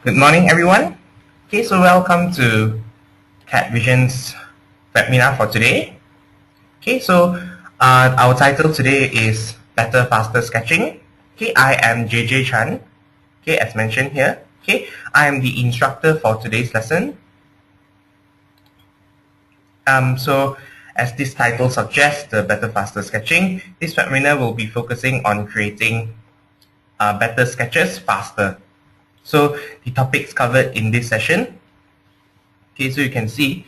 Good morning, everyone. Okay, so welcome to CADVision's webinar for today. Okay, so our title today is Better, Faster Sketching. Okay, I am JJ Chan. Okay, as mentioned here. Okay, I am the instructor for today's lesson. So as this title suggests, the Better, Faster Sketching, this webinar will be focusing on creating better sketches faster. So the topics covered in this session. Okay, so you can see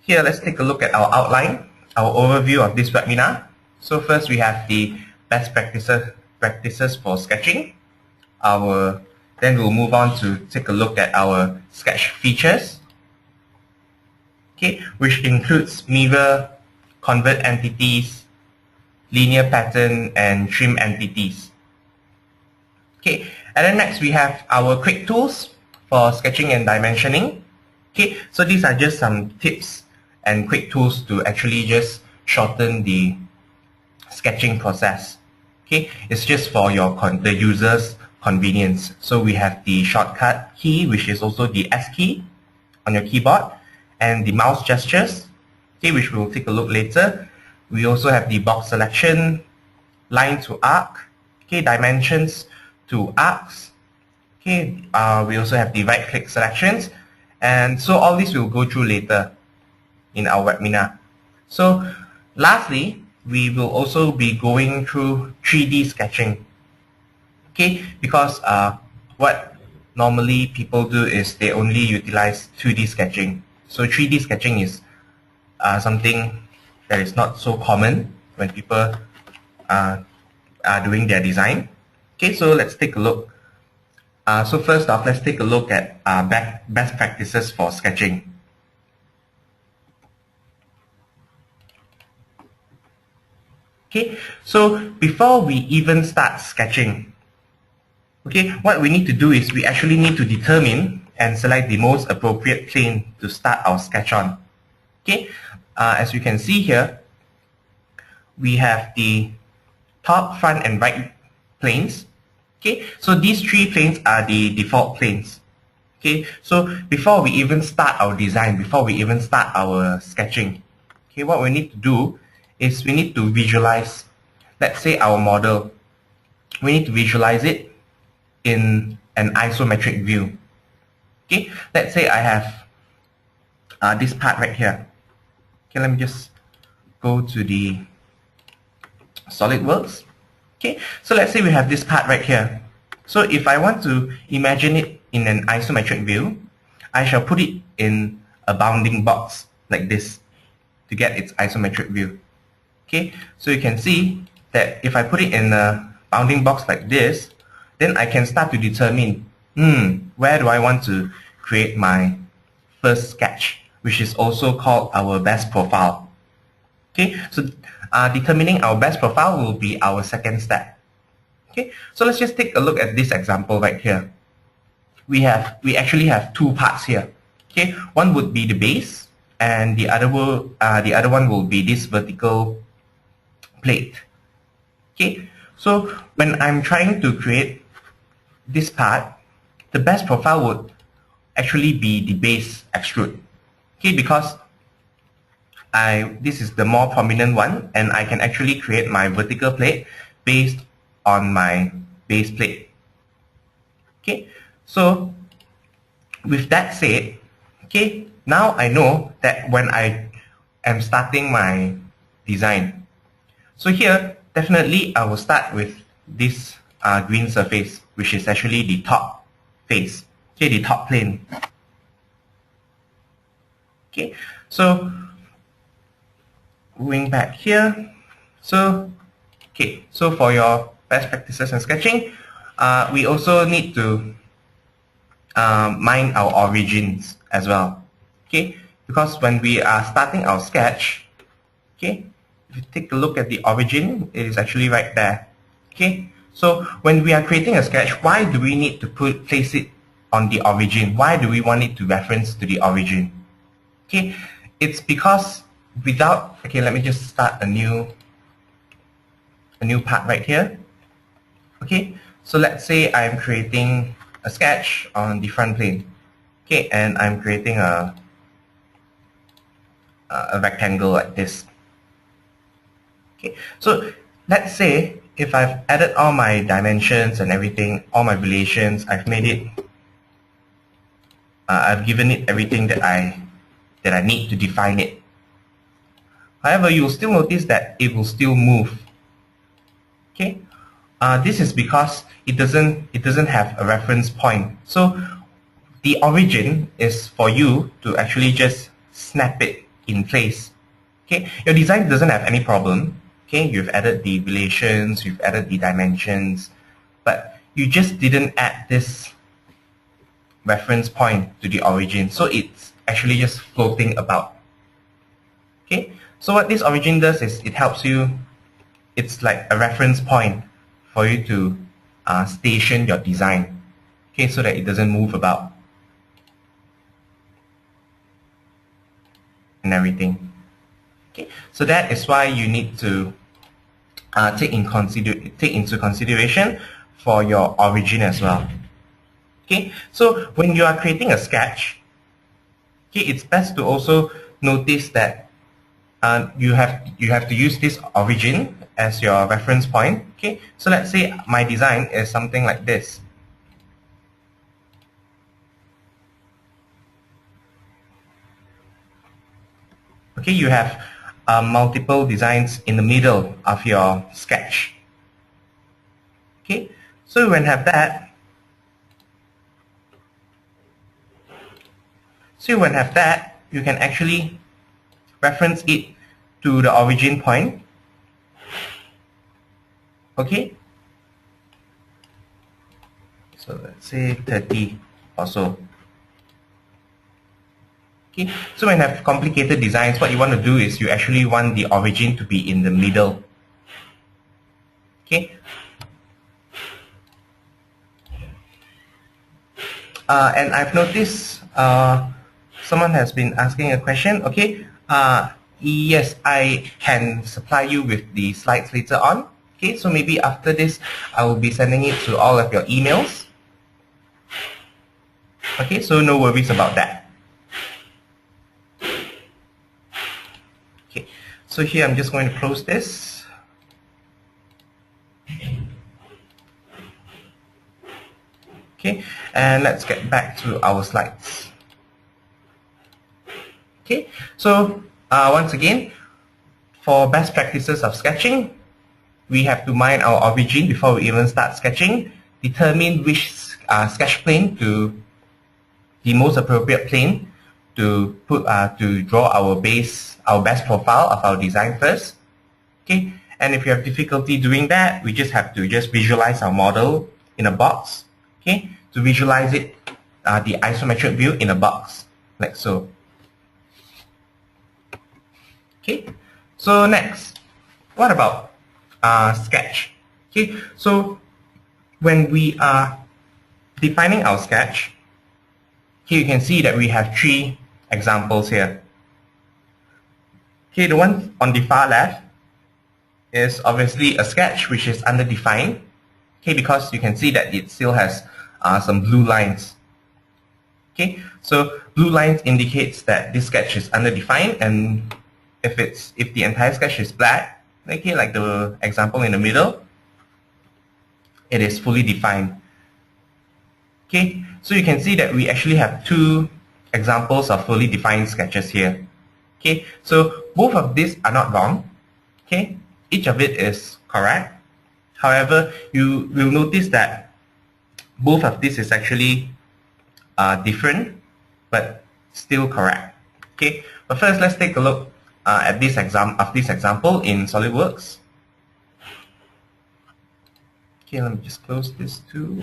here, let's take a look at our outline, our overview of this webinar. So first we have the best practices for sketching. Then we'll move on to take a look at our sketch features. Okay, which includes mirror, convert entities, linear pattern, and trim entities. Okay, and then next we have our quick tools for sketching and dimensioning. Okay, so these are just some tips and quick tools to actually just shorten the sketching process. Okay, it's just for the user's convenience. So we have the shortcut key, which is also the S key on your keyboard, and the mouse gestures, okay, which we'll take a look later. We also have the box selection, line to arc, okay, dimensions to arcs. Okay, we also have the right-click selections, and so all this we'll go through later in our webinar. So lastly, we will also be going through 3D sketching. Okay, because what normally people do is they only utilize 2D sketching. So 3D sketching is something that is not so common when people are doing their design. Okay, so let's take a look. So first off, let's take a look at best practices for sketching. Okay, so before we even start sketching, okay, what we need to do is we actually need to determine and select the most appropriate plane to start our sketch on. Okay, as you can see here, we have the top, front, and right planes. Okay, so these three planes are the default planes. Okay, so before we even start our design, before we even start our sketching, okay, what we need to do is we need to visualize, let's say our model, we need to visualize it in an isometric view. Okay, let's say I have this part right here. Okay, let me just go to the SolidWorks. Okay, so let's say we have this part right here. So if I want to imagine it in an isometric view, I shall put it in a bounding box like this to get its isometric view. Okay, so you can see that if I put it in a bounding box like this, then I can start to determine, where do I want to create my first sketch, which is also called our best profile. Okay, so determining our best profile will be our second step. Okay, so let's just take a look at this example right here. We actually have two parts here. Okay, one would be the base, and the other one will be this vertical plate. Okay, so when I'm trying to create this part, the best profile would actually be the base extrude. Okay, because this is the more prominent one, and I can actually create my vertical plate based on my base plate. Okay, so with that said, okay, now I know that when I am starting my design. So here, definitely I will start with this green surface, which is actually the top face, okay, the top plane. Okay, so going back here, so okay, so for your best practices in sketching, we also need to mind our origins as well. Okay, because when we are starting our sketch, okay, if you take a look at the origin, it is actually right there. Okay, so when we are creating a sketch, why do we need to place it on the origin? Why do we want it to reference to the origin? Okay, it's because without, okay, let me just start a new part right here. Okay, so let's say I'm creating a sketch on the front plane. Okay, and I'm creating a rectangle like this. Okay, so let's say if I've added all my dimensions and everything, all my relations, I've made it, I've given it everything that I need to define it. However, you'll still notice that it will still move. Okay, this is because it doesn't have a reference point. So the origin is for you to actually just snap it in place. Okay, your design doesn't have any problem. Okay, you've added the relations, you've added the dimensions, but you just didn't add this reference point to the origin, so it's actually just floating about. Okay, so what this origin does is it helps you, it's like a reference point for you to station your design, okay, so that it doesn't move about and everything. Okay, so that is why you need to take into consideration for your origin as well. Okay, so when you are creating a sketch, okay, it's best to also notice that you have to use this origin as your reference point. Okay, so let's say my design is something like this. Okay, you have multiple designs in the middle of your sketch. Okay, so when you have that, you can actually reference it to the origin point. Okay, so let's say 30 or so. Okay, so when you have complicated designs, what you want to do is you actually want the origin to be in the middle. Okay, and I've noticed someone has been asking a question. Okay, yes, I can supply you with the slides later on. Okay, so maybe after this, I will be sending it to all of your emails. Okay, so no worries about that. Okay, so here I'm just going to close this. Okay, and let's get back to our slides. Okay, so once again, for best practices of sketching, we have to mind our origin before we even start sketching, determine which sketch plane to the most appropriate plane to put to draw our best profile of our design first. Okay, and if you have difficulty doing that, we just have to visualize our model in a box. Okay, to visualize it, the isometric view in a box, like so. Okay, so next, what about sketch? Okay, so when we are defining our sketch, here you can see that we have 3 examples here. Okay, the one on the far left is obviously a sketch which is underdefined. Okay, because you can see that it still has some blue lines. Okay, so blue lines indicates that this sketch is underdefined, and if the entire sketch is black, okay, like the example in the middle, it is fully defined. Okay, so you can see that we actually have 2 examples of fully defined sketches here. Okay, so both of these are not wrong. Okay, each of it is correct. However, you will notice that both of these is actually different, but still correct. Okay, but first let's take a look at this example in SolidWorks. Okay, let me just close this too.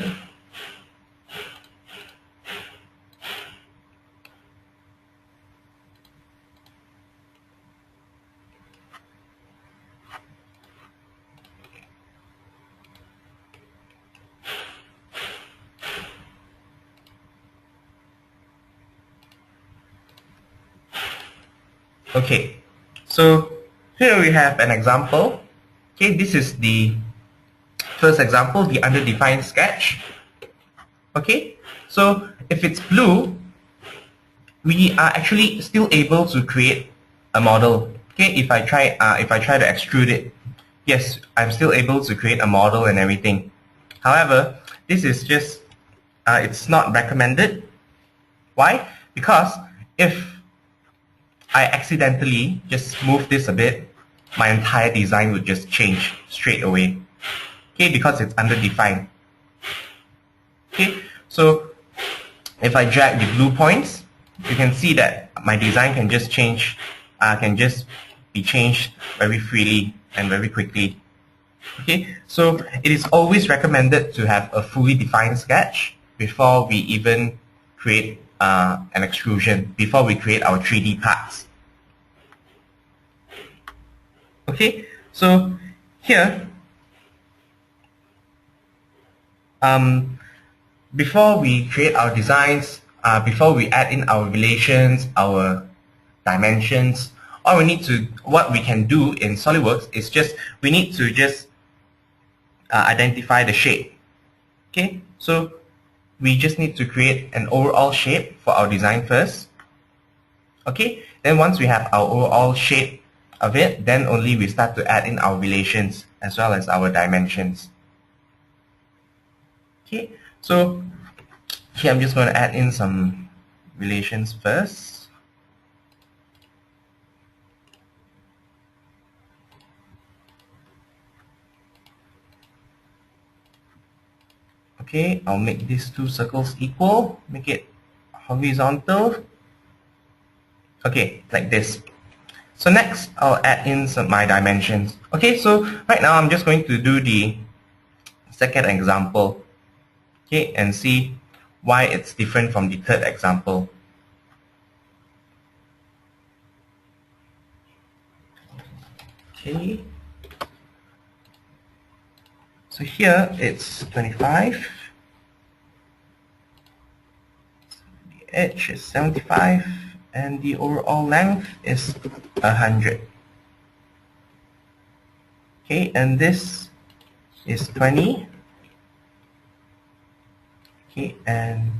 Okay, so here we have an example. Okay, this is the first example, the underdefined sketch. Okay, So if it's blue, we are actually still able to create a model. Okay, if I try to extrude it, yes, I'm still able to create a model and everything. However, this is just it's not recommended. Why? Because if I accidentally just move this a bit, my entire design would just change straight away. Okay, because it's underdefined. Okay, so if I drag the blue points, you can see that my design can just change, can just be changed very freely and very quickly. Okay, so it is always recommended to have a fully defined sketch before we even create an extrusion, before we create our 3D parts. Okay, so here, before we create our designs, before we add in our relations, our dimensions, what we can do in SolidWorks is we need to just identify the shape. Okay, so we just need to create an overall shape for our design first. Okay, then once we have our overall shape of it, then only we start to add in our relations as well as our dimensions. Okay, so here I'm just going to add in some relations first. Okay, I'll make these two circles equal, make it horizontal. Okay, like this. So next, I'll add in my dimensions. Okay, so right now I'm just going to do the second example. Okay, and see why it's different from the third example. Okay. So here it's 25. The edge is 75, and the overall length is 100. Okay, and this is 20. Okay, and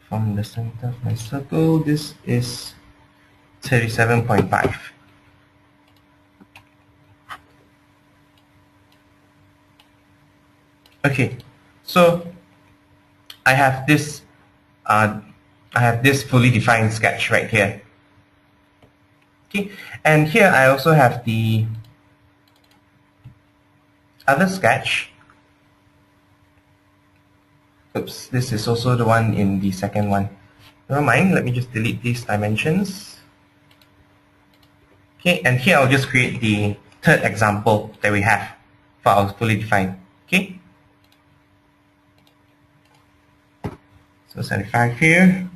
from the center of my circle, this is 37.5. Okay, so I have this fully defined sketch right here. Okay, and here I also have the other sketch. Oops, this is also the one in the second one. Never mind, let me just delete these dimensions. Okay, and here I'll just create the third example that we have for our fully defined. Okay, so 75 here,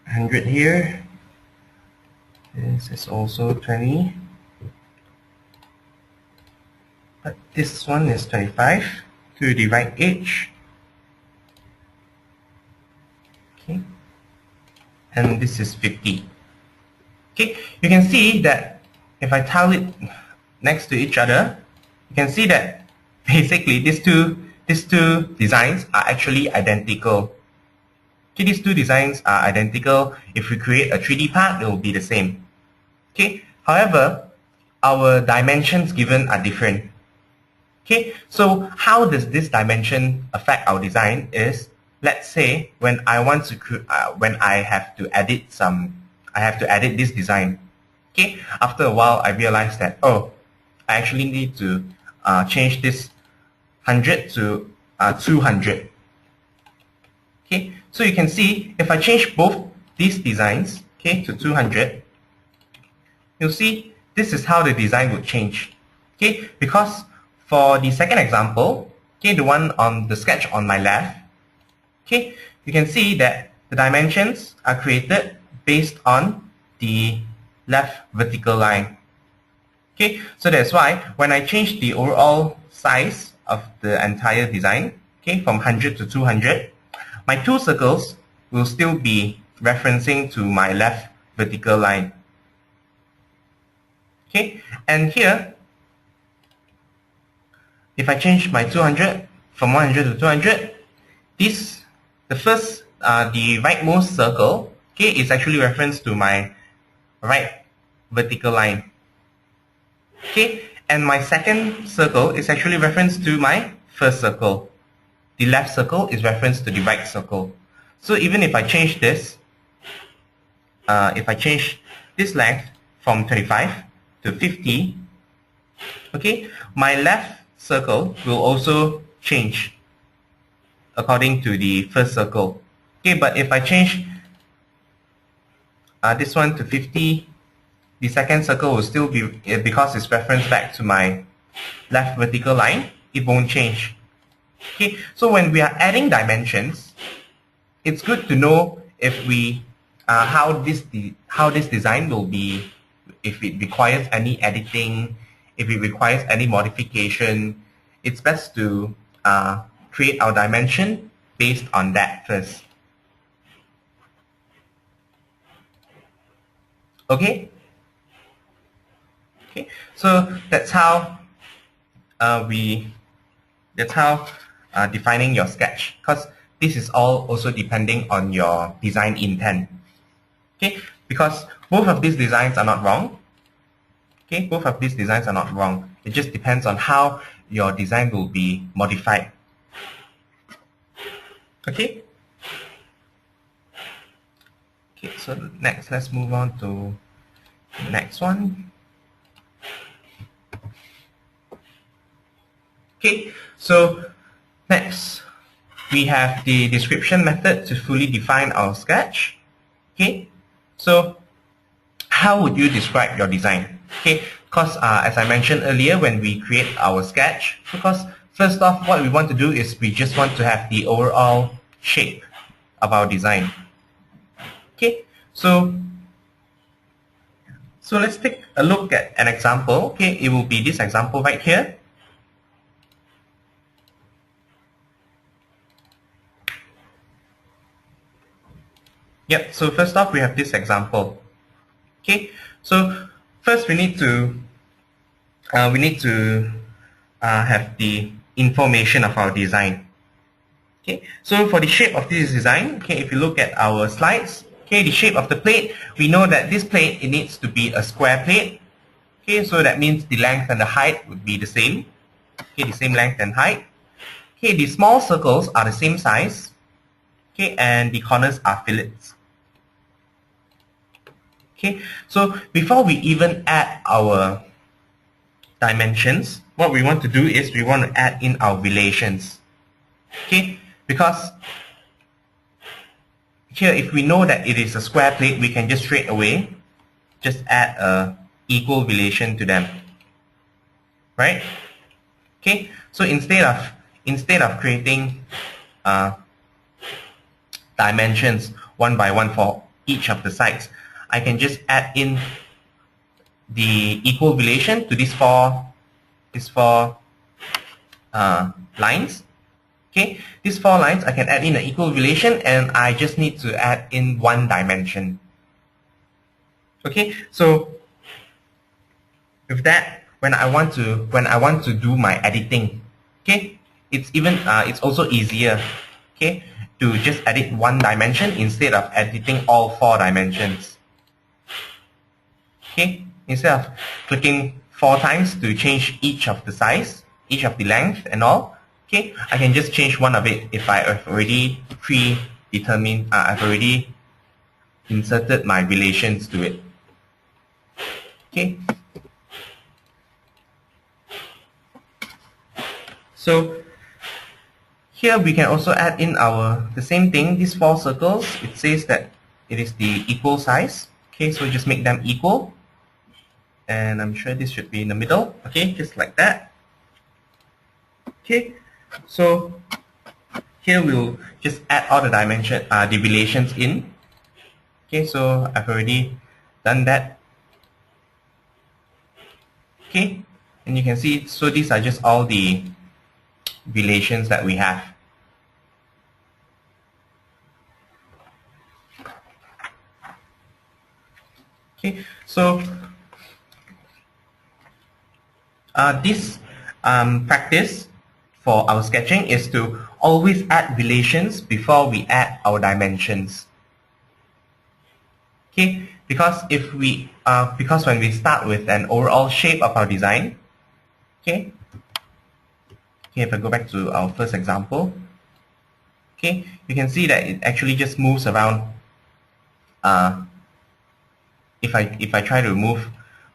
100 here, this is also 20, but this one is 25 to the right edge. Okay, and this is 50. Okay, you can see that if I tile it next to each other, you can see that basically these two designs are actually identical. Okay, these two designs are identical. If we create a 3D part, it will be the same. Okay, however, our dimensions given are different. Okay, so how does this dimension affect our design is, let's say when I want to when I have to edit this design. Okay, after a while I realized that, oh, I actually need to change this 100 to 200. Okay, so you can see if I change both these designs, okay, to 200, you'll see this is how the design would change. Okay, because for the second example, okay, the one on the sketch on my left, okay, you can see that the dimensions are created based on the left vertical line. Okay, so that's why when I change the overall size of the entire design, okay, from 100 to 200, my two circles will still be referencing to my left vertical line. Okay, and here, if I change my 200 from 100 to 200, the first, the rightmost circle, okay, is actually reference to my right vertical line. Okay, and my second circle is actually reference to my first circle. The left circle is reference to the right circle. So even if I change this, if I change this length from 25 to 50, okay, my left circle will also change according to the first circle. Okay, but if I change this one to 50, the second circle will still be, because it's referenced back to my left vertical line, it won't change. Okay, so when we are adding dimensions, it's good to know if we how this design will be, if it requires any editing, if it requires any modification. It's best to create our dimension based on that first. Okay. Okay. So that's how defining your sketch, because this is all also depending on your design intent. Okay, because both of these designs are not wrong. Okay, both of these designs are not wrong. It just depends on how your design will be modified. Okay. Okay, so next, let's move on to the next one. Okay, so next we have the description method to fully define our sketch. Okay, so how would you describe your design? Okay, because as I mentioned earlier, when we create our sketch, because first off, what we want to do is we just want to have the overall shape of our design. Okay, so let's take a look at an example. Okay, it will be this example right here. Yep, so first off, we have this example. Okay, so first we need to have the information of our design. Okay, so for the shape of this design, okay, if you look at our slides, okay, the shape of the plate, we know that this plate, it needs to be a square plate. Okay, so that means the length and the height would be the same. Okay, the same length and height. Okay, the small circles are the same size. Okay, and the corners are fillets. Okay, so before we even add our dimensions, what we want to do is we want to add in our relations. Okay, because here if we know that it is a square plate, we can just straight away just add a equal relation to them, right? Okay, so instead of creating dimensions one by one for each of the sides, I can just add in the equal relation to these four lines. Okay, these 4 lines, I can add in an equal relation, and I just need to add in one dimension. Okay, so with that, when I want to do my editing, okay, it's also easier, okay, to just edit one dimension instead of editing all 4 dimensions. Okay, instead of clicking 4 times to change each of the size, each of the length and all, okay, I can just change one of it if I have already predetermined, I've already inserted my relations to it. Okay. So here we can also add in the same thing, these 4 circles. It says that it is the equal size. Okay, so just make them equal. And I'm sure this should be in the middle. Okay, just like that. Okay, so here we'll just add all the the relations in. Okay, so I've already done that. Okay, and you can see, so these are just all the relations that we have. Okay, so this practice for our sketching is to always add relations before we add our dimensions. Okay, because because when we start with an overall shape of our design, okay, if I go back to our first example, okay, you can see that it actually just moves around. If I try to move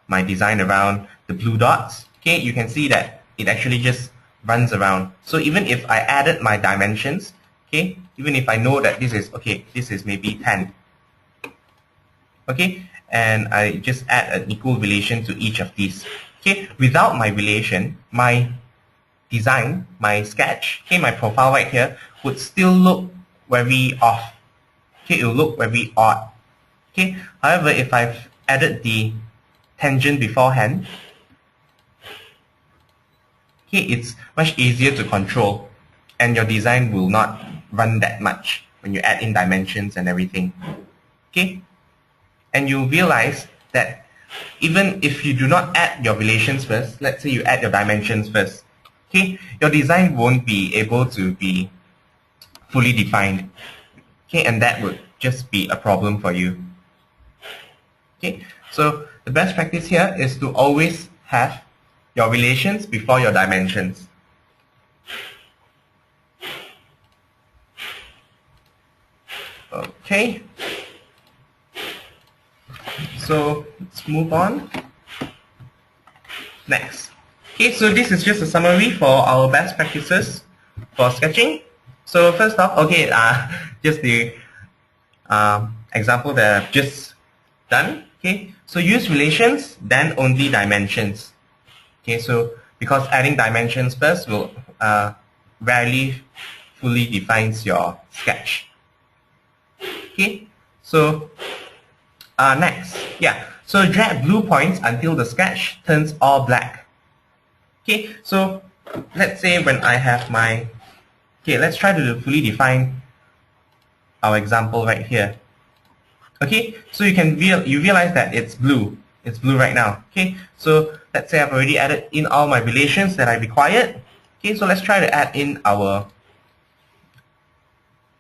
my design around the blue dots, okay, you can see that it actually just runs around. So even if I added my dimensions, okay, even if I know that this is maybe 10, okay, and I just add an equal relation to each of these, okay, without my relation, my design, my sketch, okay, my profile right here would still look very off. Okay, it will look very odd. Okay, however, if I've added the tangent beforehand, okay, it's much easier to control, and your design will not run that much when you add in dimensions and everything. Okay, and you realize that even if you do not add your relations first, let's say you add your dimensions first, okay, your design won't be able to be fully defined. Okay, and that would just be a problem for you. Okay, so the best practice here is to always have your relations before your dimensions. Okay, so let's move on. Next. Okay, so this is just a summary for our best practices for sketching. So first off, okay, just the example that I've just done. Okay, so use relations, then only dimensions. Okay, so because adding dimensions first will rarely fully defines your sketch. Okay, so next, yeah, so drag blue points until the sketch turns all black. Okay, so let's say when I have my, okay, let's try to fully define our example right here. Okay, so you realize that it's blue. It's blue right now. Okay, so let's say I've already added in all my relations that I required. Okay, so let's try to add in our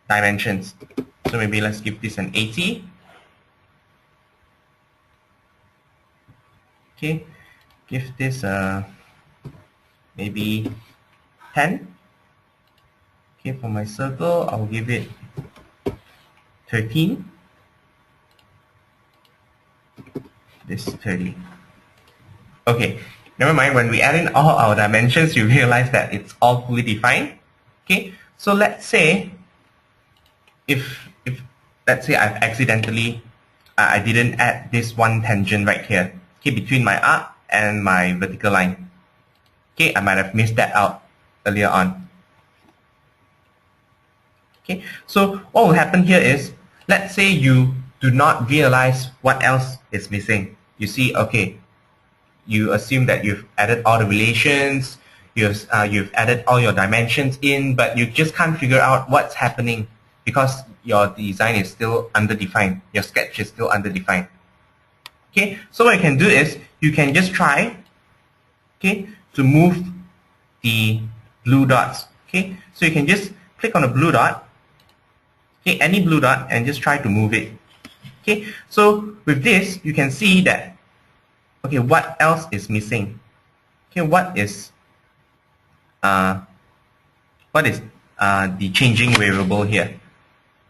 dimensions. So maybe let's give this an 80. Okay, give this maybe 10. Okay, for my circle, I'll give it 13. This 30. Okay, never mind, when we add in all our dimensions, you realize that it's all fully defined. Okay, so let's say if let's say I've accidentally I didn't add this one tangent right here, okay, between my arc and my vertical line. Okay, I might have missed that out earlier on. Okay, so what will happen here is, let's say you do not realize what else is missing. You see, okay, you assume that you've added all the relations, you've added all your dimensions in, but you just can't figure out what's happening because your design is still underdefined, your sketch is still underdefined. Okay, so what you can do is, you can just try, okay, to move the blue dots. Okay, so you can just click on a blue dot, okay, any blue dot, and just try to move it. Okay, so with this, you can see that, okay, what else is missing? Okay, what is the changing variable here?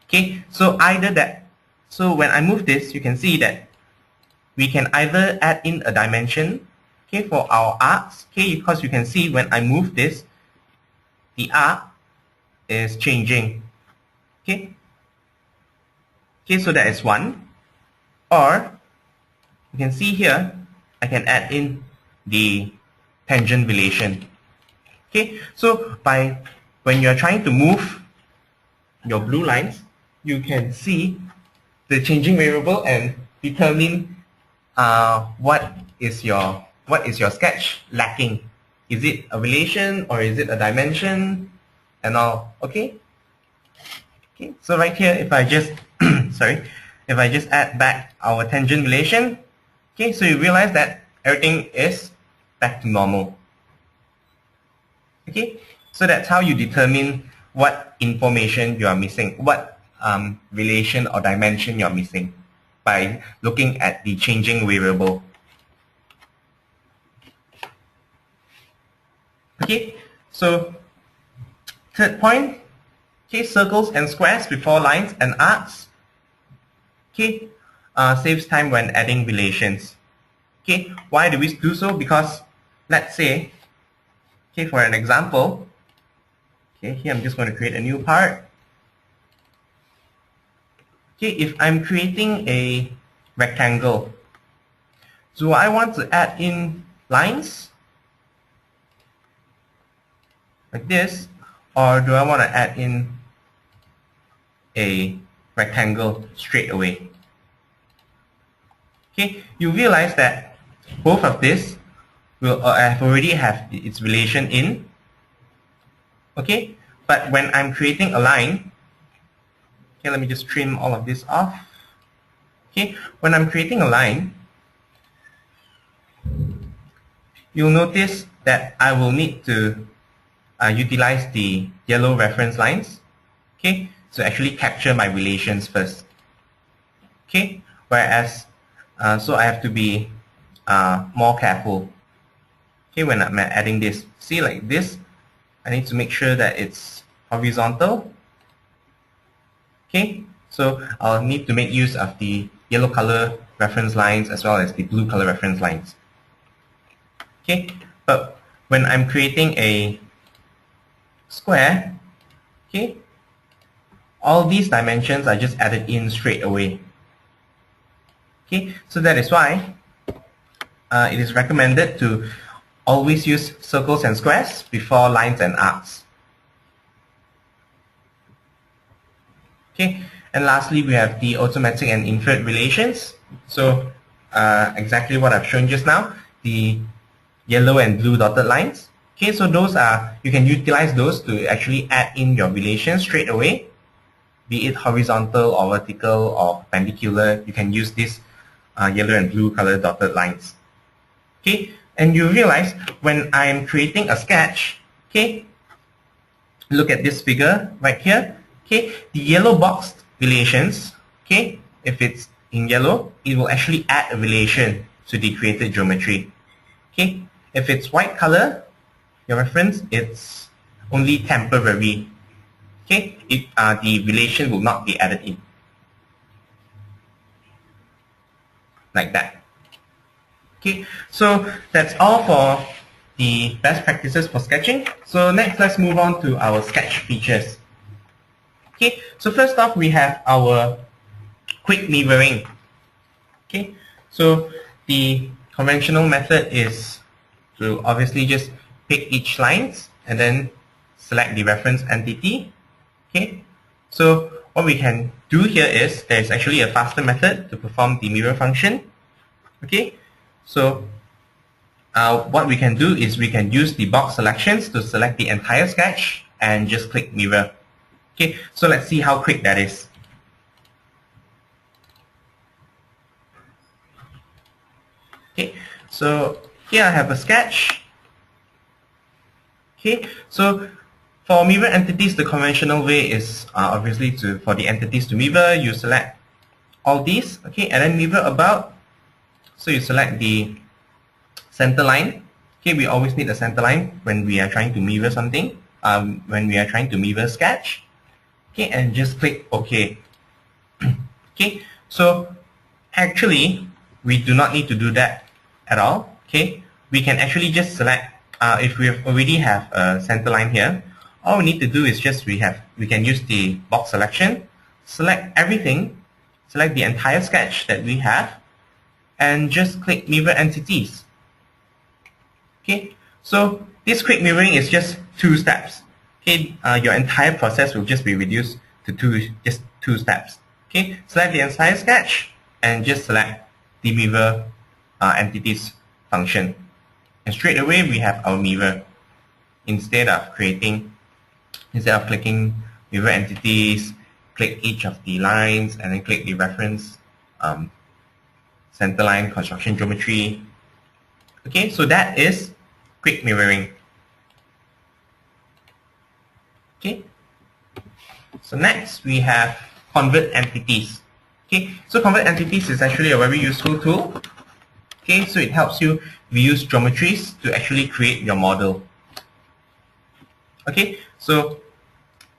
Okay, so either that, so when I move this, you can see that we can either add in a dimension, okay, for our arcs, okay, because you can see when I move this, the arc is changing. Okay, okay, so that is one. Or you can see here, I can add in the tangent relation. Okay, so when you are trying to move your blue lines, you can see the changing variable and determine what is your sketch lacking. Is it a relation or is it a dimension and all? Okay. Okay. So right here, if I just if I just add back our tangent relation, okay, so you realize that everything is back to normal. Okay, So that's how you determine what information you are missing, what relation or dimension you're missing by looking at the changing variable. Okay, so third point, okay, circles and squares before lines and arcs. Okay, saves time when adding relations. Okay, why do we do so? Because let's say, okay, for an example, okay, here I'm just going to create a new part. Okay, if I'm creating a rectangle, do I want to add in lines like this, or do I want to add in a rectangle straight away? Okay, you realize that both of this will already have its relation in. Okay, but when I'm creating a line, okay, let me just trim all of this off. Okay, when I'm creating a line, you'll notice that I will need to utilize the yellow reference lines, okay, to actually capture my relations first. Okay, whereas, so I have to be more careful. Okay, when I'm adding this, see like this, I need to make sure that it's horizontal. Okay, so I'll need to make use of the yellow color reference lines as well as the blue color reference lines. Okay, but when I'm creating a square, okay, all these dimensions are just added in straight away. Okay, so that is why it is recommended to always use circles and squares before lines and arcs. Okay, and lastly we have the automatic and inferred relations. So exactly what I've shown just now, the yellow and blue dotted lines. Okay, so those are, you can utilize those to actually add in your relations straight away, be it horizontal or vertical or perpendicular. You can use this yellow and blue color dotted lines. Okay, and you realize when I'm creating a sketch, okay, look at this figure right here. Okay, the yellow boxed relations, okay, if it's in yellow, it will actually add a relation to the created geometry. Okay, if it's white color, your reference, it's only temporary. Okay, the relation will not be added in. Like that. Okay, so that's all for the best practices for sketching. So next, let's move on to our sketch features. Okay, so first off, we have our quick mirroring. Okay, so the conventional method is to obviously just pick each lines and then select the reference entity. Okay, so what we can do here is there's actually a faster method to perform the mirror function. Okay, so what we can do is we can use the box selections to select the entire sketch and just click mirror. Okay, so let's see how quick that is. Okay, so here I have a sketch. Okay, so for mirror entities, the conventional way is obviously for the entities to mirror, you select all these, okay, and then mirror about. So you select the center line. Okay, we always need a center line when we are trying to mirror something, when we are trying to mirror sketch. Okay, and just click OK. Okay, so actually, we do not need to do that at all. Okay, we can actually just select, if we already have a center line here, all we need to do is just we can use the box selection, select everything, select the entire sketch that we have, and just click mirror entities. Okay, so this quick mirroring is just 2 steps. Okay, your entire process will just be reduced to just two steps. Okay, select the entire sketch and just select the mirror entities function, and straight away we have our mirror. Instead of clicking mirror entities, click each of the lines and then click the reference center line construction geometry. Okay, so that is quick mirroring. Okay. So next we have convert entities. Okay. So convert entities is actually a very useful tool. Okay. So it helps you reuse geometries to actually create your model. Okay. So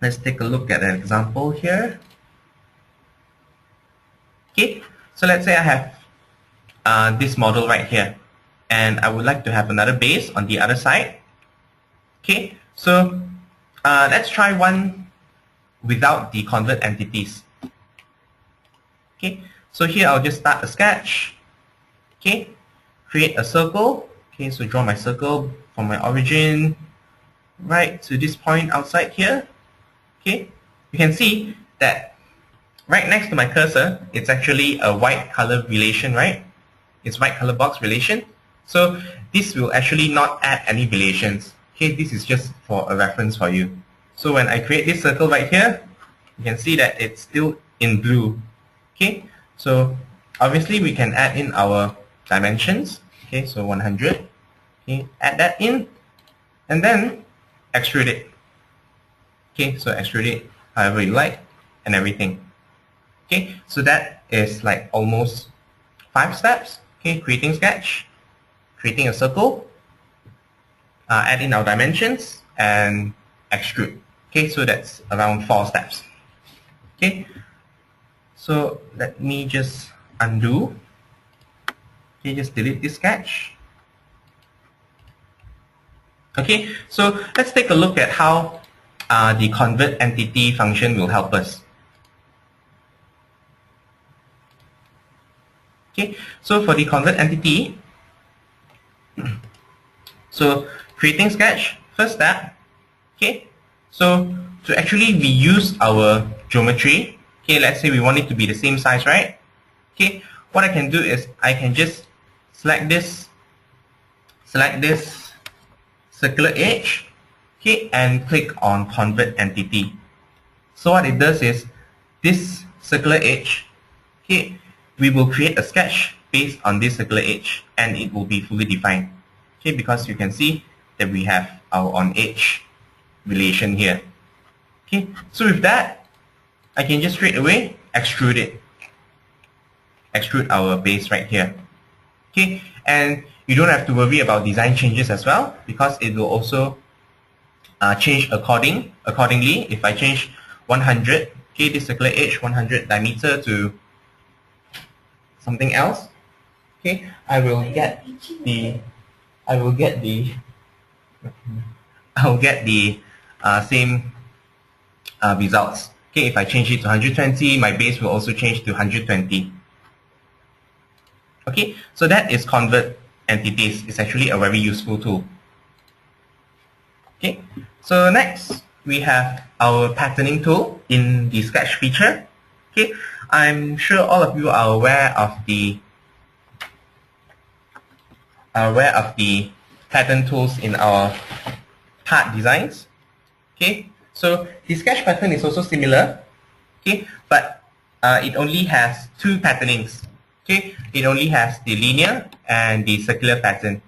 let's take a look at an example here. Okay. So let's say I have this model right here, and I would like to have another base on the other side. Okay. So let's try one without the convert entities. Okay, so here I'll just start a sketch. Okay, create a circle. Okay, so draw my circle from my origin right to this point outside here. Okay, you can see that right next to my cursor, it's actually a white color relation, right? It's white color box relation. So this will actually not add any relations. Okay, this is just for a reference for you. So when I create this circle right here, you can see that it's still in blue. Okay, so obviously we can add in our dimensions. Okay, so 100. Okay, add that in, and then extrude it. Okay, so extrude it however you like and everything. Okay, so that is like almost 5 steps. Okay, creating sketch, creating a circle, add in our dimensions, and extrude. Okay, so that's around 4 steps. Okay, so let me just undo. Okay, just delete this sketch. Okay, so let's take a look at how the convert entity function will help us. Okay, so for the convert entity, so creating sketch, first step. Okay, so to actually reuse our geometry, okay, let's say we want it to be the same size, right? Okay, what I can do is I can just select this circular edge, okay, and click on convert entity. So what it does is this circular edge, okay, we will create a sketch based on this circular edge, and it will be fully defined. Okay, because you can see that we have our on edge relation here. Okay, so with that, I can just straight away extrude it. Extrude our base right here. Okay, and you don't have to worry about design changes as well, because it will also change accordingly. If I change 100, okay, this circular edge 100 diameter to something else, okay, I will get the same results. Okay, if I change it to 120, my base will also change to 120. Okay, so that is convert entities. It's actually a very useful tool. Okay, so next we have our patterning tool in the sketch feature. Okay, I'm sure all of you are aware of the pattern tools in our part designs. Okay, so the sketch pattern is also similar. Okay, but it only has 2 patternings. Okay, it only has the linear and the circular pattern.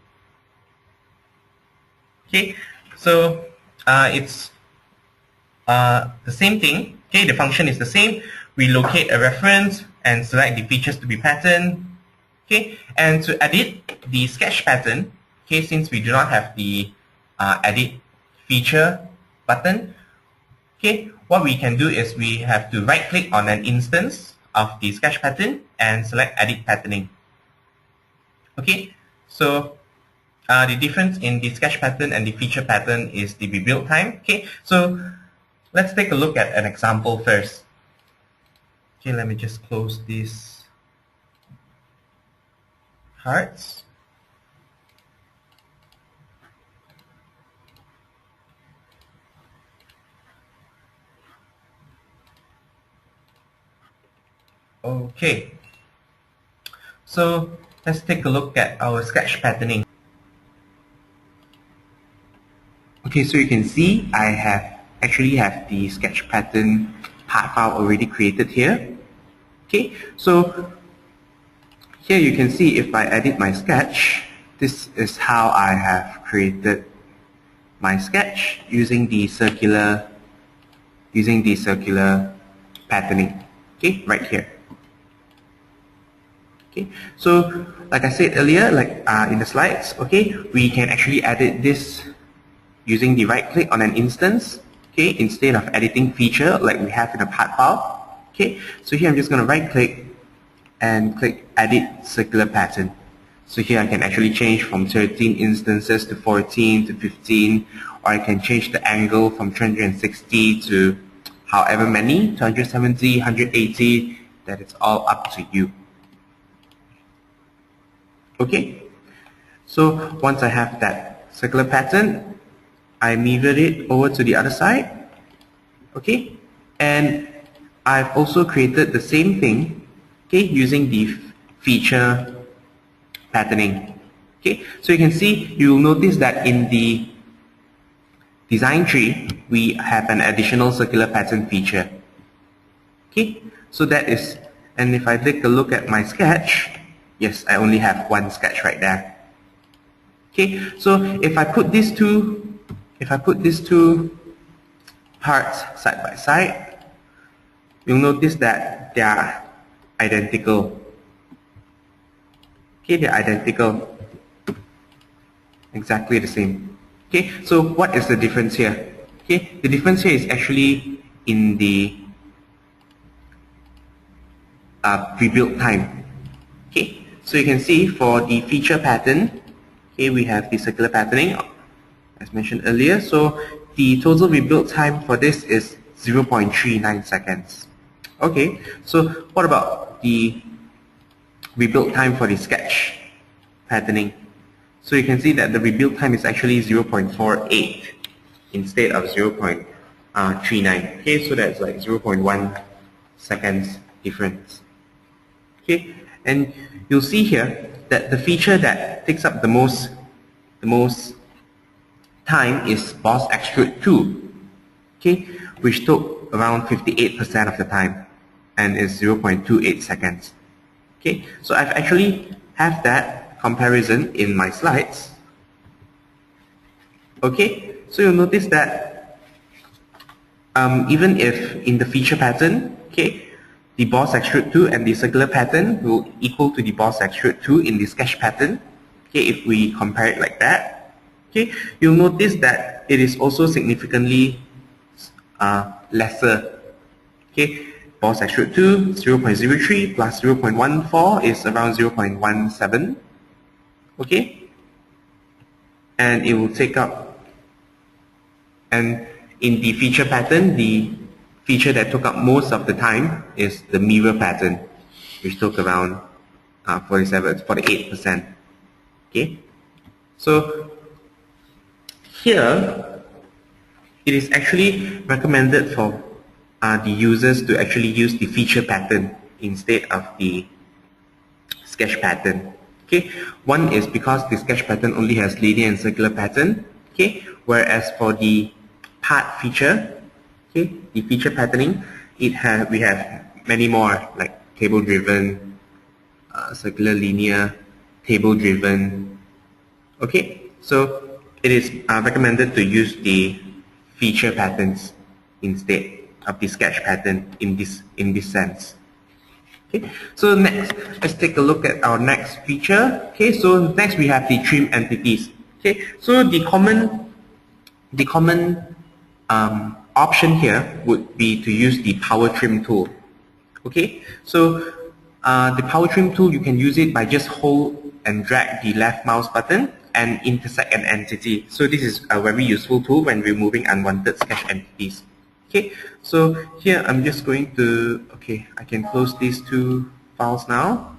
Okay, so it's the same thing. Okay, the function is the same. We locate a reference and select the features to be patterned. Okay, and to edit the sketch pattern, okay, since we do not have the edit feature button, okay, what we can do is we have to right click on an instance of the sketch pattern and select edit patterning. Okay, so the difference in the sketch pattern and the feature pattern is the rebuild time. Okay, so let's take a look at an example first. Okay, let me just close these hearts. Okay, so let's take a look at our sketch patterning. Okay, so you can see I actually have the sketch pattern part file already created here. Okay, so here you can see if I edit my sketch, this is how I have created my sketch using the circular using the circular patterning, okay, right here. Okay, so like I said earlier, like in the slides, okay, we can actually edit this using the right click on an instance, okay, instead of editing feature like we have in a part file. Okay, so here I'm just going to right click and click edit circular pattern. So here I can actually change from 13 instances to 14 to 15, or I can change the angle from 360 to however many, 270, 180, that it's all up to you. Okay, so once I have that circular pattern, I mirrored it over to the other side. Okay, and I've also created the same thing, okay, using the feature patterning. Okay, so you can see, you'll notice that in the design tree, we have an additional circular pattern feature. Okay, so that is, and if I take a look at my sketch, yes, I only have one sketch right there. Okay, so if I put these two parts side by side, you'll notice that they are identical. Okay, they're identical, exactly the same. Okay, so what is the difference here? Okay, the difference here is actually in the rebuild time. Okay, so you can see for the feature pattern, okay, we have the circular patterning as mentioned earlier. So the total rebuild time for this is 0.39 seconds. Okay, so what about the rebuild time for the sketch patterning? So you can see that the rebuild time is actually 0.48 instead of 0.39. Okay, so that's like 0.1 seconds difference. Okay, and you'll see here that the feature that takes up the most time is Boss Extrude 2, okay, which took around 58% of the time and is 0.28 seconds. Okay, so I've actually have that comparison in my slides. Okay, so you'll notice that even if in the feature pattern, okay, the Boss Extrude 2 and the circular pattern will equal to the Boss Extrude 2 in the sketch pattern. Okay, if we compare it like that, okay, you'll notice that it is also significantly lesser. Okay, Boss Extrude 2 0.03 plus 0.14 is around 0.17. Okay, and it will take up, and in the feature pattern, the feature that took up most of the time is the mirror pattern, which took around 48%. Okay, so here it is actually recommended for the users to actually use the feature pattern instead of the sketch pattern. Okay, one is because the sketch pattern only has linear and circular pattern. Okay, whereas for the part feature, okay, the feature patterning, we have many more, like table driven, circular, linear, table driven. Okay, so it is recommended to use the feature patterns instead of the sketch pattern in this sense. Okay, so next, let's take a look at our next feature. Okay, so next we have the trim entities. Okay, so the common option here would be to use the power trim tool. Okay, so the power trim tool, you can use it by just hold and drag the left mouse button and intersect an entity. So this is a very useful tool when removing unwanted sketch entities. Okay, so here I'm just going to, okay, I can close these two files now.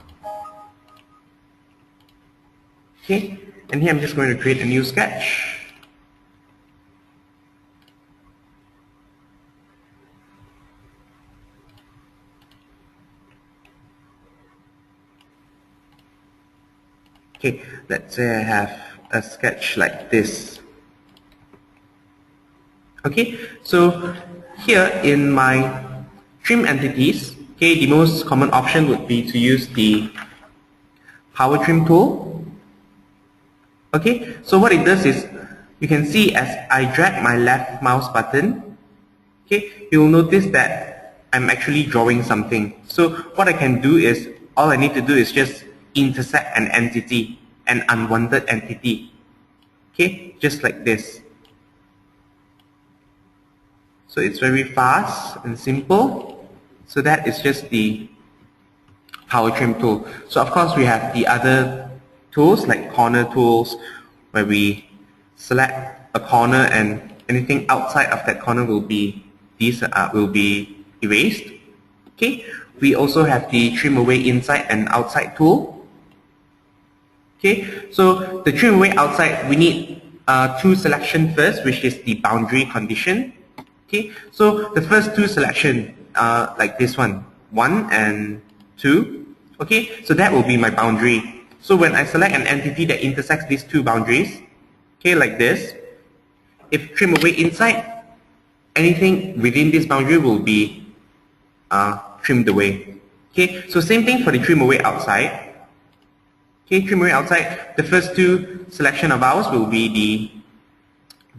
Okay, and here I'm just going to create a new sketch. Okay, let's say I have a sketch like this. Okay, so here in my trim entities, okay, the most common option would be to use the power trim tool. Okay, so what it does is, you can see as I drag my left mouse button, okay, you'll notice that I'm actually drawing something. So what I can do is, all I need to do is just intersect an entity, an unwanted entity. Okay, just like this. So it's very fast and simple. So that is just the power trim tool. So of course we have the other tools like corner tools, where we select a corner and anything outside of that corner will be erased. Okay. We also have the trim away inside and outside tool. Okay, so the trim away outside, we need two selection first, which is the boundary condition. Okay, so the first two selection are like this one, 1 and 2. Okay, so that will be my boundary. So when I select an entity that intersects these two boundaries, okay, like this, if trim away inside, anything within this boundary will be trimmed away. Okay, so same thing for the trim away outside. Okay, trim away outside, the first two selection of ours will be the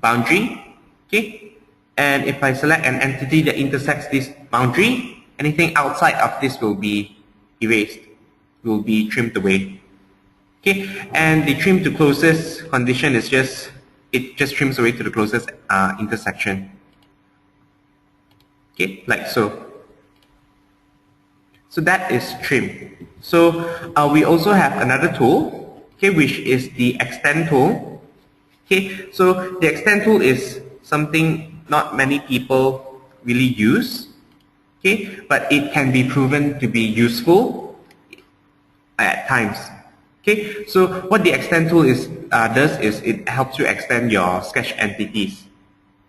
boundary. Okay, and if I select an entity that intersects this boundary, anything outside of this will be erased, will be trimmed away. Okay, and the trim to closest condition is just, it just trims away to the closest intersection. Okay, like so. So that is trim. So we also have another tool, okay, which is the extend tool. Okay, so the extend tool is something not many people really use. Okay, but it can be proven to be useful at times. Okay, so what the extend tool does is it helps you extend your sketch entities.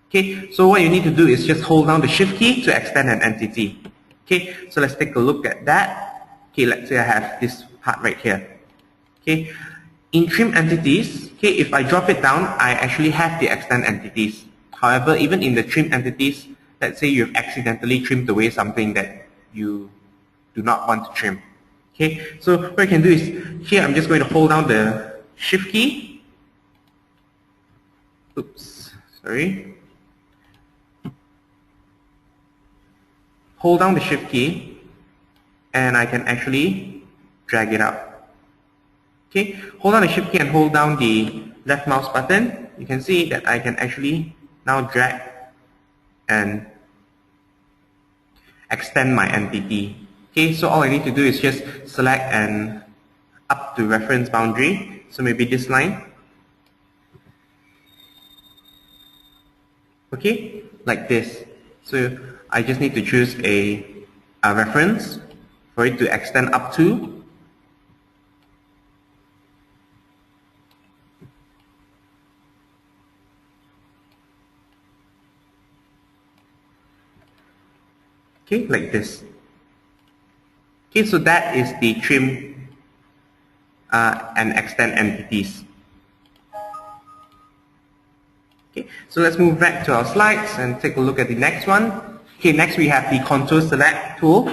Okay, so what you need to do is just hold down the shift key to extend an entity. Okay, so let's take a look at that. Okay, let's say I have this part right here. Okay, in trim entities, okay, if I drop it down, I actually have the extend entities. However, even in the trim entities, let's say you've accidentally trimmed away something that you do not want to trim. Okay, so what I can do is, here I'm just going to hold down the shift key. Oops, sorry. Hold down the shift key and I can actually drag it out. Okay, hold down the shift key and hold down the left mouse button. You can see that I can actually now drag and extend my entity. Okay, so all I need to do is just select an up to reference boundary. So maybe this line. Okay, like this. So I just need to choose a reference for it to extend up to. Okay, like this. Okay, so that is the trim and extend entities. Okay, so let's move back to our slides and take a look at the next one. Okay, next we have the contour select tool.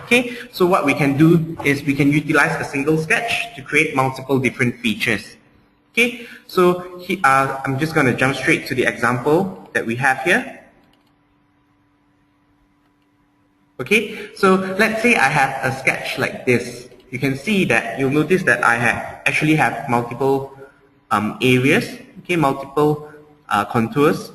Okay, so what we can do is we can utilize a single sketch to create multiple different features. Okay, so I'm just going to jump straight to the example that we have here. Okay, so let's say I have a sketch like this. You can see that you'll notice that I actually have multiple areas, okay, multiple contours,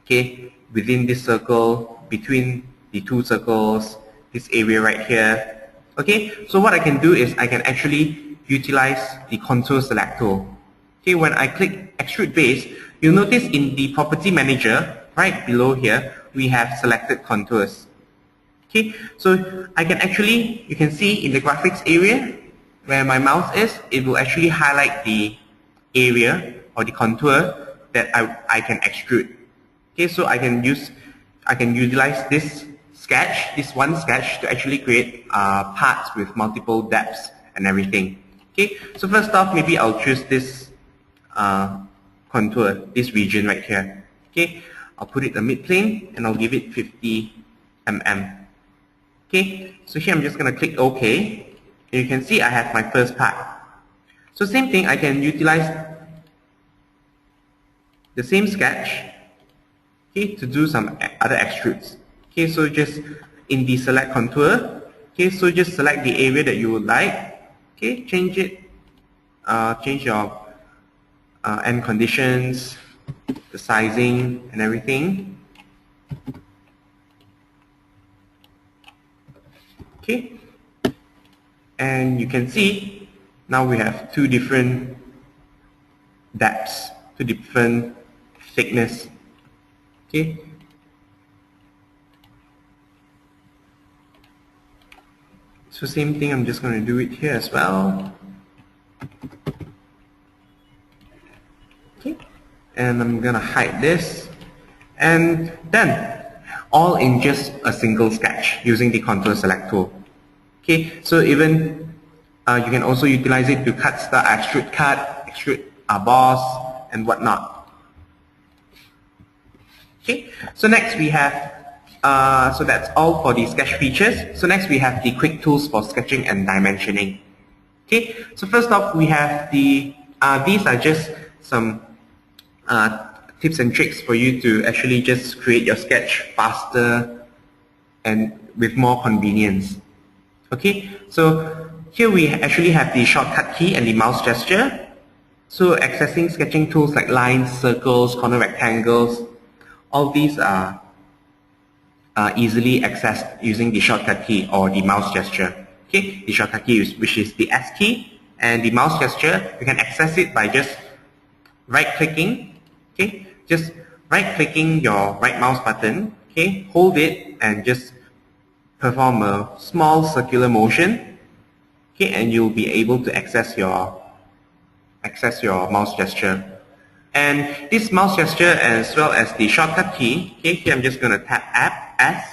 okay, within this circle, between the two circles, this area right here. Okay, so what I can do is I can actually utilize the contour select tool. Okay, when I click extrude base, you'll notice in the property manager right below here we have selected contours. Okay, so I can actually, you can see in the graphics area where my mouse is, it will actually highlight the area or the contour that I can extrude. Okay, so I can utilize this sketch, this one sketch, to actually create parts with multiple depths and everything. Okay, so first off, maybe I'll choose this contour, this region right here. Okay, I'll put it a mid plane and I'll give it 50 mm. Okay, so here I'm just going to click OK. And you can see I have my first part. So same thing, I can utilize the same sketch okay, to do some other extrudes. Okay, so just in the select contour, okay, so just select the area that you would like. Okay, change it, change your end conditions, the sizing and everything. Okay, and you can see now we have two different depths, two different thickness. Okay, so same thing, I'm just going to do it here as well. Okay, and I'm going to hide this, and then all in just a single sketch using the contour select tool. Okay, so even you can also utilize it to cut stuff, extrude cut, extrude boss, and whatnot. Okay, so next we have, so that's all for the sketch features. So next we have the quick tools for sketching and dimensioning. Okay, so first off we have the, these are just some tips and tricks for you to actually just create your sketch faster and with more convenience. Okay, so here we actually have the shortcut key and the mouse gesture. So accessing sketching tools like lines, circles, corner rectangles, all these are easily accessed using the shortcut key or the mouse gesture. Okay, the shortcut key which is the S key, and the mouse gesture you can access it by just right-clicking. Okay, just right-clicking your right mouse button. Okay, hold it and just perform a small circular motion. Okay, and you'll be able to access your mouse gesture. And this mouse gesture as well as the shortcut key, okay, here I'm just going to tap S.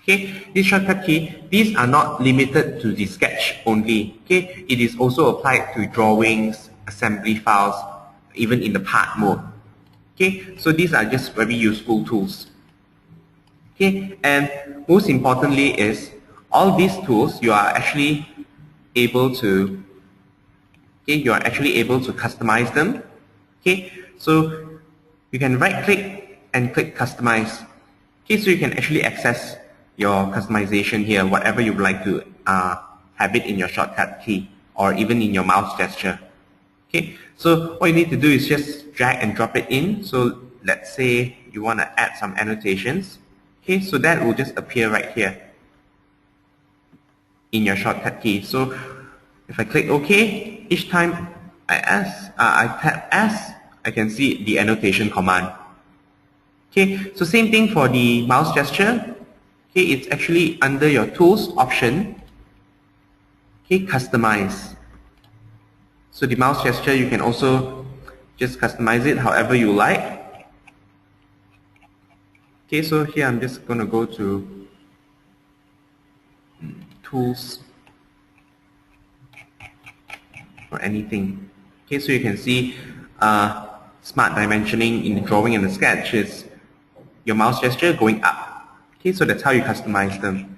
Okay, this shortcut key, these are not limited to the sketch only. Okay, it is also applied to drawings, assembly files, even in the part mode. Okay, so these are just very useful tools. Okay, and most importantly is all these tools you are actually able to, okay, you are actually able to customize them. Okay, so you can right click and click customize. Okay, so you can actually access your customization here, whatever you would like to have it in your shortcut key or even in your mouse gesture. Okay, so what you need to do is just drag and drop it in. So let's say you want to add some annotations. Okay, so that will just appear right here in your shortcut key. So if I click OK, each time I tap S, I can see the annotation command. Okay, so same thing for the mouse gesture. Okay, it's actually under your tools option. Okay, customize. So the mouse gesture you can also just customize it however you like. Okay, so here I'm just going to go to tools or anything. Okay, so you can see smart dimensioning in the drawing and the sketch is your mouse gesture going up. Okay, so that's how you customize them.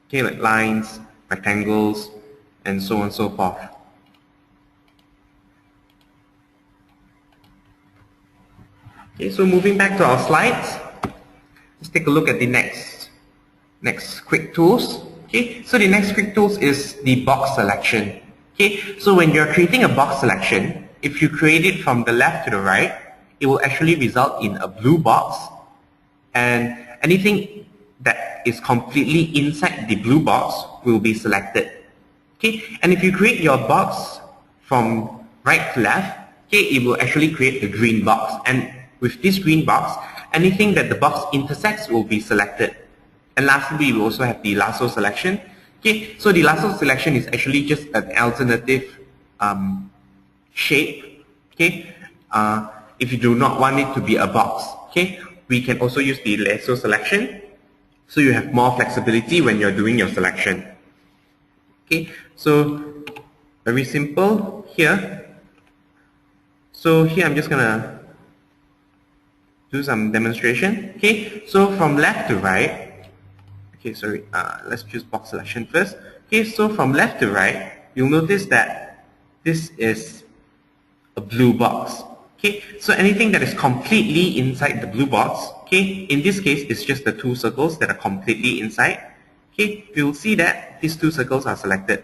Okay, like lines, rectangles, and so on and so forth. Okay, so moving back to our slides, let's take a look at the next quick tools. Okay, so the next quick tools is the box selection. Okay, so when you're creating a box selection, if you create it from the left to the right, it will actually result in a blue box, and anything that is completely inside the blue box will be selected. Okay, and if you create your box from right to left, okay, it will actually create a green box, and with this green box, anything that the box intersects will be selected. And lastly, we also have the lasso selection. Okay, so the lasso selection is actually just an alternative shape. Okay, if you do not want it to be a box, okay, we can also use the lasso selection, so you have more flexibility when you're doing your selection. Okay, so very simple here. So here I'm just gonna do some demonstration. Okay, so from left to right. Okay, sorry, let's choose box selection first. Okay, so from left to right, you'll notice that this is a blue box. Okay, so anything that is completely inside the blue box, okay, in this case it's just the two circles that are completely inside. Okay, you will see that these two circles are selected.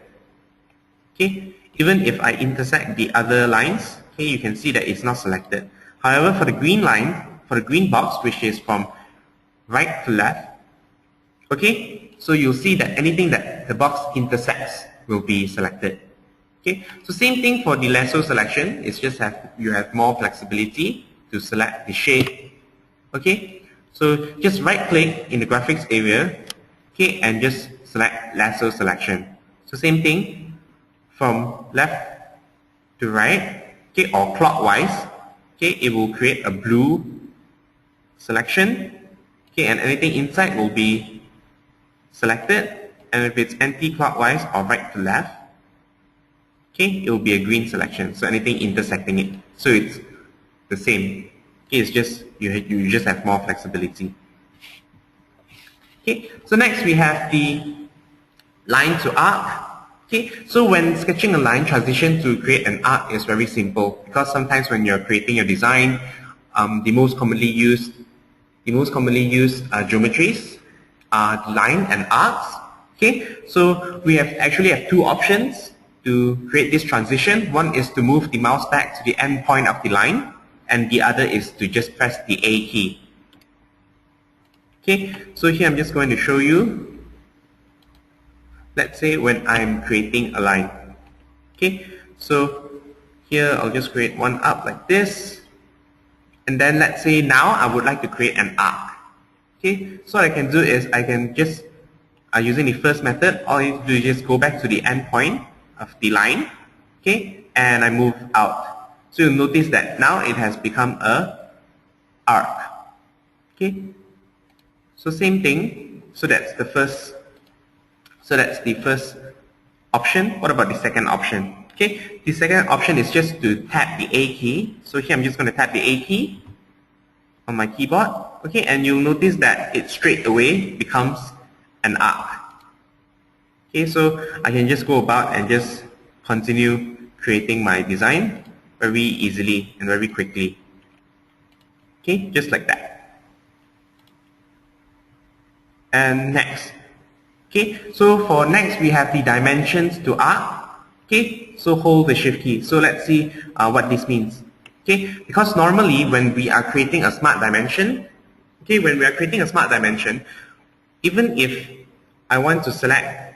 Okay, even if I intersect the other lines, okay, you can see that it's not selected. However, for the green line, for the green box, which is from right to left, okay, so you'll see that anything that the box intersects will be selected. Okay, so same thing for the lasso selection. It's just you have more flexibility to select the shape. Okay, so just right click in the graphics area, okay, and just select lasso selection. So same thing from left to right, okay, or clockwise, okay, it will create a blue selection, okay, and anything inside will be selected, and if it's anti-clockwise or right to left, okay, it will be a green selection, so anything intersecting it. So it's the same. Okay, it's just you just have more flexibility. Okay, so next we have the line to arc. Okay, so when sketching a line, transition to create an arc is very simple, because sometimes when you're creating your design, the most commonly used geometries are line and arcs. Okay, so we actually have two options to create this transition. One is to move the mouse back to the end point of the line, and the other is to just press the A key. Okay, so here I'm just going to show you. Let's say when I'm creating a line. Okay, so here I'll just create one up like this, and then let's say now I would like to create an arc. Okay, so what I can do is I can just using the first method, all you do is just go back to the end point of the line, okay, and I move out. So you'll notice that now it has become a arc. Okay, so same thing. So that's the first option. What about the second option? Okay, the second option is just to tap the A key. So here I'm just going to tap the A key on my keyboard. Okay, and you'll notice that it straight away becomes an arc. Okay, so I can just go about and just continue creating my design very easily and very quickly. Okay, just like that. And next. Okay, so for next we have the dimensions to arc. Okay, so hold the shift key. So let's see what this means. Okay, because normally when we are creating a smart dimension, okay, even if I want to select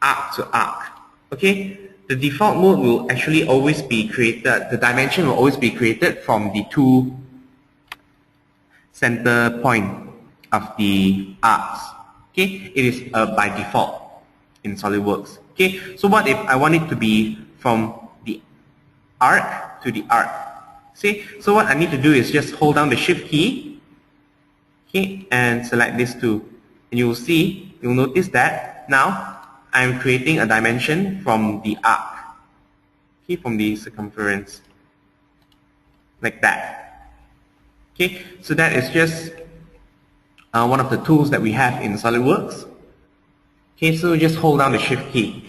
arc to arc, okay, the default mode will actually always be created, the dimension will always be created from the two center point of the arcs. Okay, it is by default in SolidWorks. Okay, so what if I want it to be from the arc to the arc? See, so what I need to do is just hold down the shift key, okay, and select this two, and you'll notice that now I'm creating a dimension from the arc, okay, from the circumference, like that. Okay, so that is just one of the tools that we have in SolidWorks. Okay, so just hold down the shift key.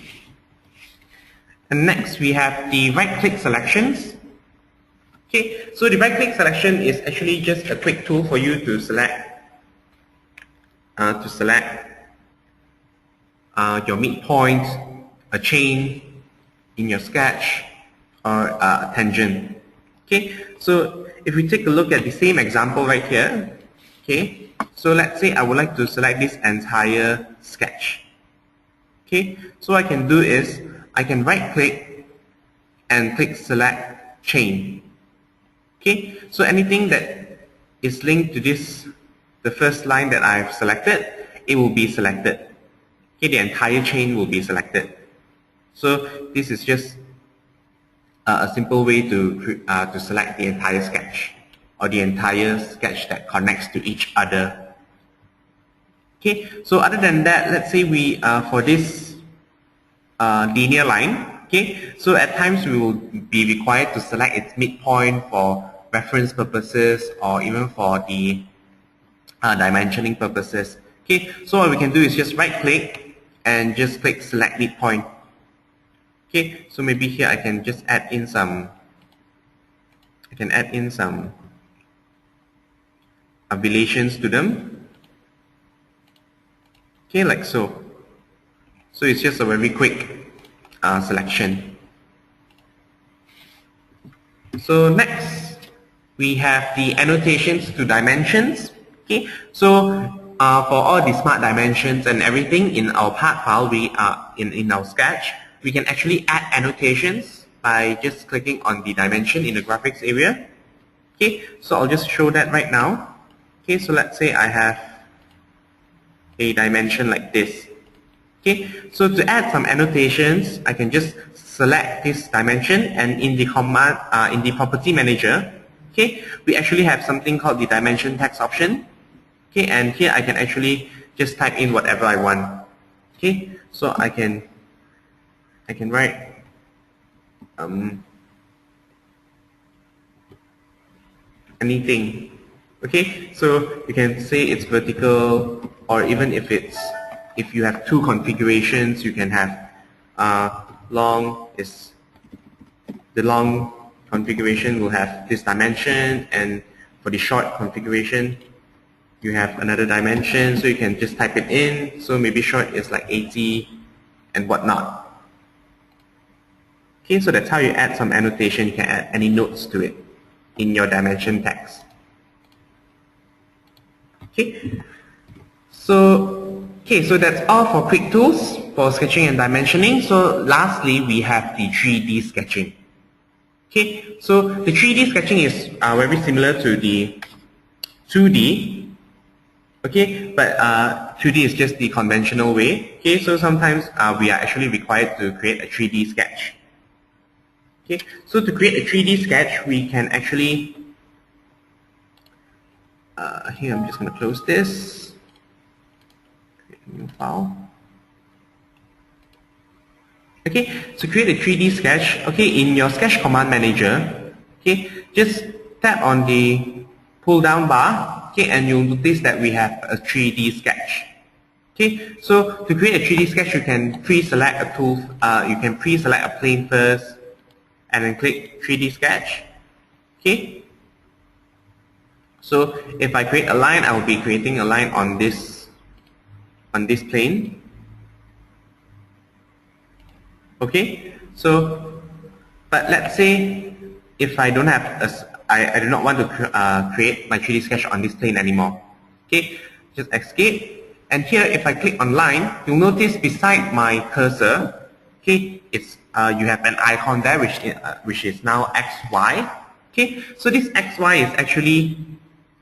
And next we have the right click selections. Okay, so the right click selection is actually just a quick tool for you to select your midpoint, a chain in your sketch, or a tangent. Okay, so if we take a look at the same example right here, okay, so let's say I would like to select this entire sketch. Okay, so what I can do is I can right click and click select chain. Okay, so anything that is linked to this, the first line that I've selected, it will be selected. Okay, the entire chain will be selected. So this is just a simple way to select the entire sketch, or the entire sketch that connects to each other. Okay, so other than that, let's say we for this linear line, okay, so at times we will be required to select its midpoint for reference purposes, or even for the dimensioning purposes. Okay, so what we can do is just right click and just click select midpoint. Okay, so maybe here I can just add in some I can add in some relations to them. Okay, like so. So it's just a very quick selection. So next, we have the annotations to dimensions. Okay, so for all the smart dimensions and everything in our part file, we are in our sketch, we can actually add annotations by just clicking on the dimension in the graphics area. Okay, so I'll just show that right now. Okay, so let's say I have a dimension like this. Okay, so to add some annotations, I can just select this dimension, and in the command, in the property manager, okay, we actually have something called the dimension text option. Okay, and here I can actually just type in whatever I want. Okay, so I can write anything. Okay, so you can say it's vertical, or even if you have two configurations, you can have long is the long configuration will have this dimension, and for the short configuration you have another dimension, so you can just type it in. So maybe short is like 80 and whatnot. Okay, so that's how you add some annotation. You can add any notes to it in your dimension text. Okay, so that's all for quick tools for sketching and dimensioning. So lastly, we have the 3D sketching. Okay, so the 3D sketching is very similar to the 2D. Okay, but 2D is just the conventional way. Okay, so sometimes we are actually required to create a 3D sketch. Okay, so to create a 3D sketch, we can actually here I'm just going to close this, create a new file. Okay, so create a 3D sketch. Okay, in your sketch command manager, okay, just tap on the pull down bar, okay, and you'll notice that we have a 3D sketch. Okay, so to create a 3D sketch, you can pre-select a tool, you can pre-select a plane first, and then click 3D sketch. Okay, so if I create a line, I will be creating a line on this plane. Okay, so but let's say if I don't have I do not want to create my 3D sketch on this plane anymore. Okay, just escape, and here if I click on line, you'll notice beside my cursor, okay, it's you have an icon there which is now XY. Okay, so this XY is actually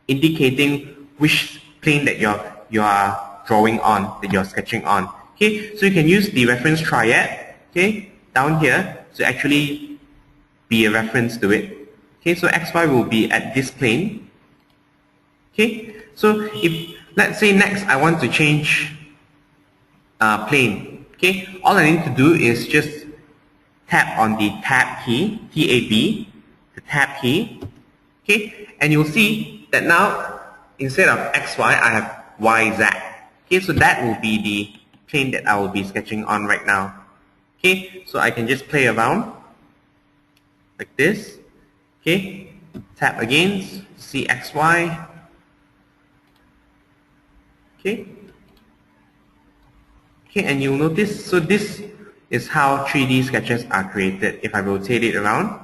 indicating which plane that you are drawing on, that you're sketching on. Okay, so you can use the reference triad, okay, down here to actually be a reference to it. Okay, so XY will be at this plane. Okay, so if let's say next I want to change plane. Okay, all I need to do is just tap on the tab key, T-A-B, the tab key. Okay, and you'll see that now instead of XY I have YZ. Okay, so that will be the plane that I will be sketching on right now. Okay, so I can just play around like this. Okay, tap again, see XY. Okay. Okay, and you'll notice, so this is how 3D sketches are created if I rotate it around.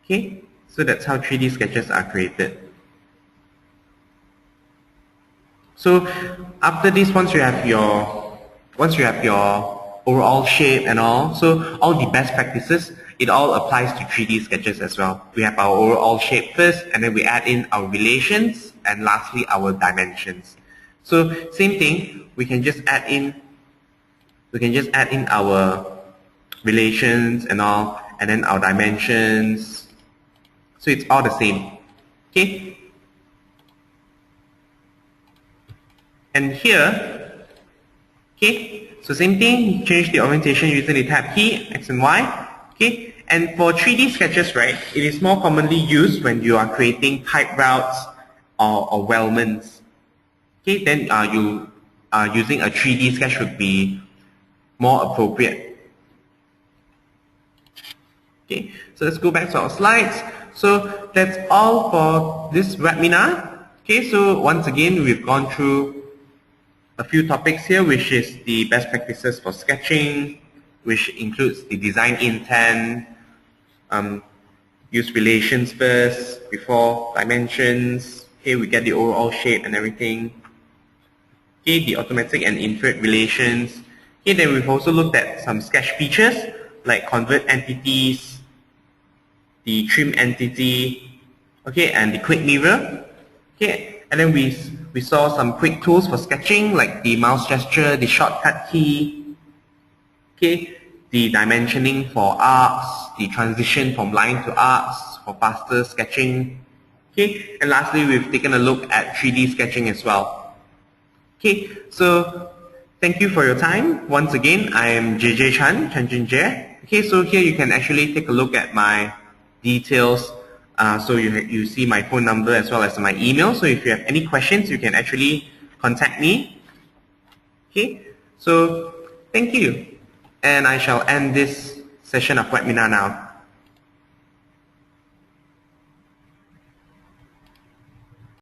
Okay, so that's how 3D sketches are created. So after this, once you have your overall shape and all, so all the best practices, it all applies to 3D sketches as well. We have our overall shape first, and then we add in our relations, and lastly our dimensions. So same thing, we can just add in our relations and all, and then our dimensions. So it's all the same. Okay. And here, okay, so same thing, change the orientation using the tab key, X and Y. Okay, and for 3D sketches, right, it is more commonly used when you are creating pipe routes or weldments. Okay, then using a 3D sketch would be more appropriate. Okay, so let's go back to our slides. So that's all for this webinar. Okay, so once again, we've gone through a few topics here, which is the best practices for sketching, which includes the design intent, use relations first before dimensions. Okay, we get the overall shape and everything. Okay, the automatic and inferred relations. Okay, then we've also looked at some sketch features like convert entities, the trim entity, okay, and the quick mirror. Okay, and then we saw some quick tools for sketching like the mouse gesture, the shortcut key, okay, the dimensioning for arcs, the transition from line to arcs for faster sketching. Okay, and lastly, we've taken a look at 3D sketching as well. Okay, so thank you for your time. Once again, I am JJ Chan, Chan Jie. Okay, so here you can actually take a look at my details. So you see my phone number as well as my email. So if you have any questions, you can actually contact me. Okay, so thank you. And I shall end this session of webinar now.